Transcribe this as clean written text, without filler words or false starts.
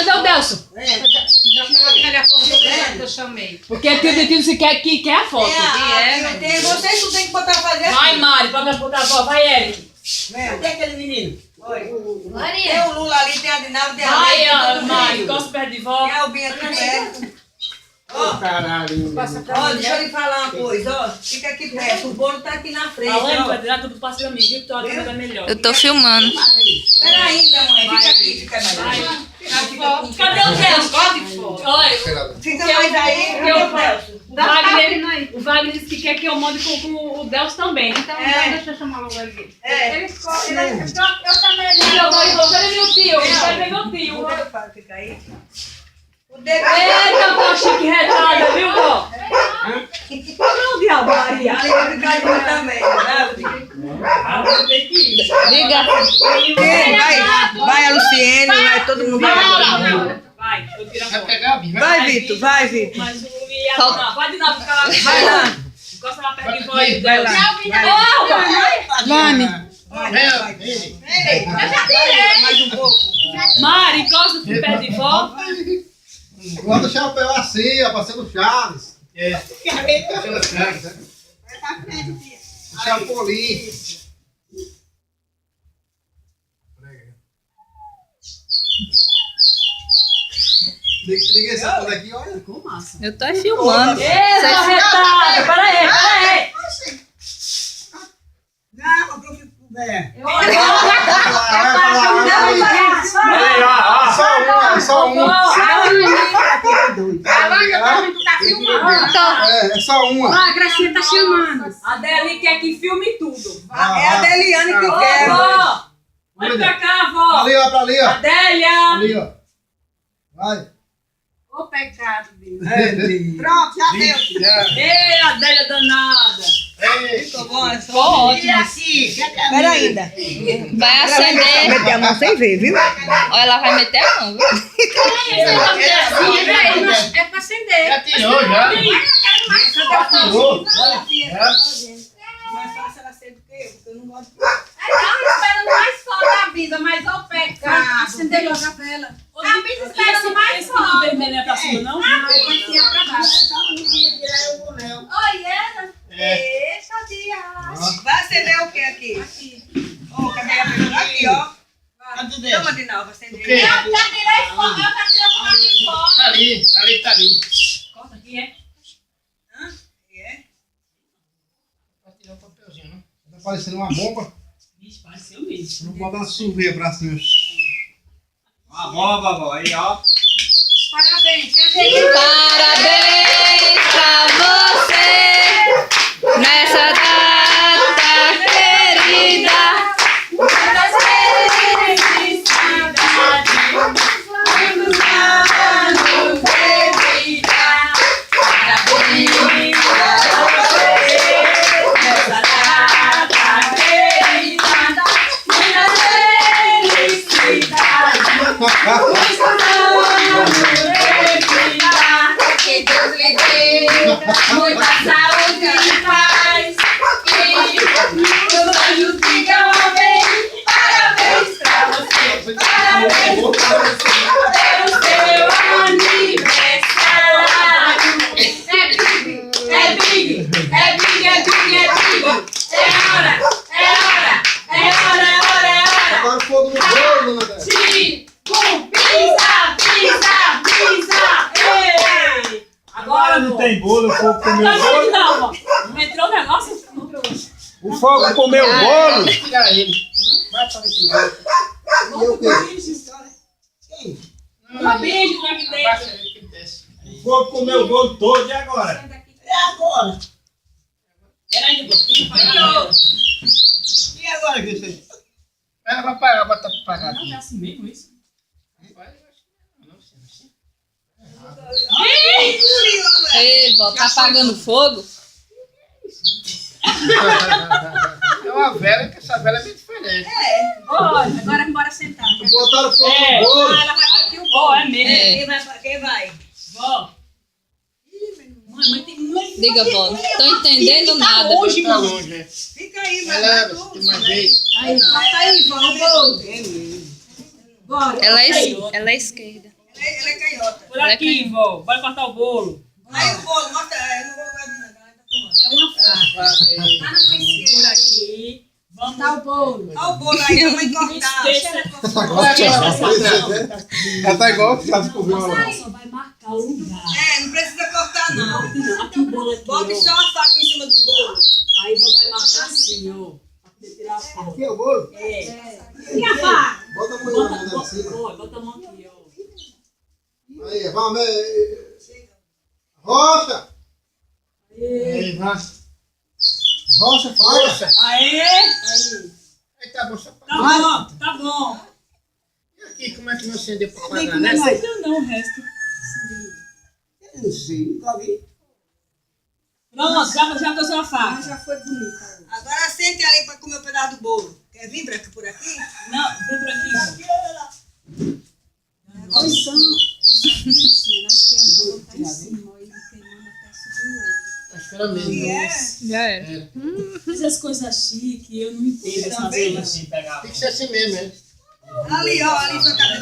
Cadê o Delson? Cadê a porra que eu chamei? Porque aqui o Dedinho se quer a foto. Vocês não tem que botar pra fazer Vai, Mari, pode botar a foto. Vai, Eric. Cadê aquele menino? Maria. Tem o Lula ali, tem a Dinaldo, tem a Vai, Leite, Mari, gosta perto de vó. tem a Albinha aqui perto. Ó, Caralho. deixa eu lhe falar uma coisa, ó. Fica aqui perto, o bolo tá aqui na frente, Falando, ó. vai tirar tudo pra cima de mim, viu? Que tua câmera é melhor. Eu tô filmando. Espera ainda, mãe. Fica aqui, fica mais aí. Cadê o Delson? Olha, Fica mais aí, cadê o Delson? o Wagner disse que quer que eu mande com o Delson também. Então, deixa eu chamar logo ele. É. Eu chamei ele. Cadê meu tio? Cadê meu tio? Fica aí. O dedo. Eita, vó chique retada, viu, vó? Não, diabo, Maria. Ali vai ficar de mim também, né? Liga. Vai a Luciene, vai todo mundo. Vai, eu tiro a Vai foto. pegar a Bia. Vai, Vitor, vai, Vitor. Mas o Iado não. Vai de novo, fica lá. Vai lá. Encosta lá perto de vó e Vai lá. Vani. Eu já tirei. Mais um pouco. Mari, encosta perto de vó. Bota o chapéu assim, ó, parecendo Chaves. É. O Chapolin. Liga esse foto aqui, olha. Ficou massa. Eu tô filmando. Eita, retada! Peraí. Não, que eu fico com velho. Só uma. É só uma. A Gracinha tá chamando. A Deli quer que filme tudo. É a Deliane que eu Ô, quero. vó! Vem pra cá, vó! Ali, ó, pra ali, ó. Adélia! Ali, ó. Vai. Ô, pecado, Deus. Pronto, já deu. Ei, Adélia danada! Ficou bom, é Ficou ótimo. Espera ainda. Vai acender. Meter a mão sem ver, viu? Olha, ela vai meter a mão, viu? É pra acender. Já tirou, já. Já tirou. Mais fácil ela ser do que eu, porque eu não gosto de... Ela esperando mais fogo a vida, mas ô pecado. Acendeu logo a vela. A vida esperando mais Esse não fogo. vermelho é pra cima, não? Aqui é pra baixo. Oi, era? É. Deixa, Dias. Vai acender o que aqui? Ó, cadê a pessoa? Aqui, ó. Toma de novo, acender. O quê? Eu já tirei fogo, eu já tirei fogo de fora. Tá ali, tá ali. Corta aqui, é? Vai tirar o papelzinho, né? Tá parecendo uma bomba. Vixe, pareceu mesmo. Não bota uma surveia pra cima. Uma bomba, vó, aí, ó. Parabéns, Parabéns pra você nessa data querida. Muitas felicidades, muitos anos de vida. Parabéns pra você nessa data querida. Muitas felicidades, muitos anos de vida. Que Deus lhe dê muita saúde e paz. E os anjos digam amém. Parabéns pra você. Parabéns pra você. Pelo seu aniversário. É big, é big, é big, é big. É hora, é hora, é hora, é hora, é hora. Agora o fogo no bolo, dona Débora. Pisa, pisa, pisa. Ei! Agora Não tem bolo, o fogo comeu o bolo. Não, ó. Não entrou o negócio? Não entrou. O fogo comeu o bolo. Vai tirar ele. Vai pra ver se vai. E eu quê? Uma beijo pra aqui Abaixa dentro. ele que desce. O fogo comeu o bolo todo, e agora? É agora. Peraí, um pouquinho. E agora, que você... Ela vai pagar, bota pra pagar Não, aqui. é assim mesmo isso? Vai, eu acho que não, assim. Ei, vó, tá apagando fogo? É uma vela, que essa vela é bem diferente. Olha. Agora bora sentar. Botaram fogo É. no bolo. Ela vai partir o Ó, é mesmo. É. Quem vai? Quem vai? Vó. Mãe, tem muito. Liga, vó. Não tô entendendo nada. Longe, Tá mano. longe, é. Fica aí, Vai mas lá, vai tem tudo, mais né? jeito. Aí, bota aí, vamos. Ela é esquerda. Ela Ele é canhota. Por aqui, vó. Vai cortar o bolo. Aí o bolo, mostra. Eu não vou guardar nada. É uma faca. Por aqui. Vamos dar o bolo. Olha o bolo aí, a mãe cortar. Ela tá igual o Thiago com violão. Só vai marcar o lugar. Não precisa cortar não. Aqui o bolo aqui, Bota só ó. uma faca em cima do bolo. Aí vó vai marcar assim, ó. Pra poder tirar a foto. Aqui é o bolo? É. E a faca? Bota a mão na mão Bota, cima. bota a mão aqui, ó. Aí, vamos ver. Rocha! Aí, vai. Rocha, força! Aê! Aí. Aí tá bom, só Tá pra... bom, tá bom. E aqui, como é que não acendeu pra Vem pagar, comer né? mais. Não, o resto. Eu não sei, nunca vi. Pronto, já deu sua faca. Já foi bonita. Agora sente ali para comer um pedaço do bolo. Quer vir por aqui? Não, vem por aqui. Ou então, acho que era pra botar em cima. Ou ele queimando até subir o outro. Acho que era mesmo. Já era. Essas coisas chiques, eu não entendo essas Também coisas. Tem que ser assim mesmo, né? Ali, ó, ali sua cabeça.